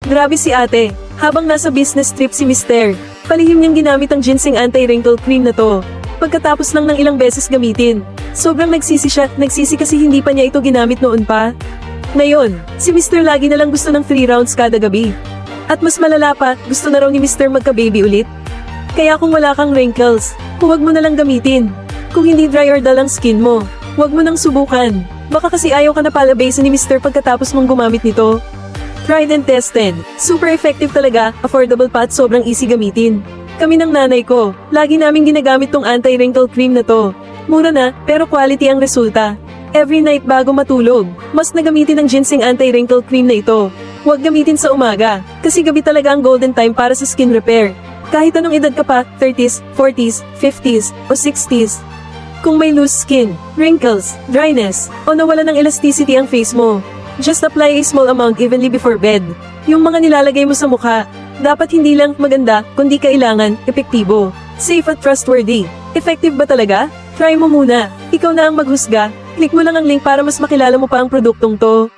Grabe si ate. Habang nasa business trip si Mister, palihim niyang ginamit ang ginseng anti-wrinkle cream na to. Pagkatapos lang ng ilang beses gamitin, sobrang nagsisi siya, nagsisi kasi hindi pa niya ito ginamit noon pa. Ngayon, si Mister lagi na lang gusto ng 3 rounds kada gabi. At mas malala pa, gusto na raw ni Mister magka-baby ulit. Kaya kung wala kang wrinkles, huwag mo na lang gamitin. Kung hindi dry or dull ang skin mo, huwag mo nang subukan. Baka kasi ayaw ka na palabasin ni Mister pagkatapos mong gumamit nito. Tried and tested. Super effective talaga, affordable pa at sobrang easy gamitin. Kami ng nanay ko, lagi naming ginagamit tong anti-wrinkle cream na to. Mura na, pero quality ang resulta. Every night bago matulog, mas nagamitin ang ginseng anti-wrinkle cream na ito. Huwag gamitin sa umaga, kasi gabi talaga ang golden time para sa skin repair. Kahit anong edad ka pa, 30s, 40s, 50s, o 60s. Kung may loose skin, wrinkles, dryness, o nawala ng elasticity ang face mo, just apply a small amount evenly before bed. Yung mga nilalagay mo sa mukha, dapat hindi lang maganda, kundi kailangan, epektibo, safe at trustworthy. Effective ba talaga? Try mo muna. Ikaw na ang maghusga. Click mo lang ang link para mas makilala mo pa ang produktong to.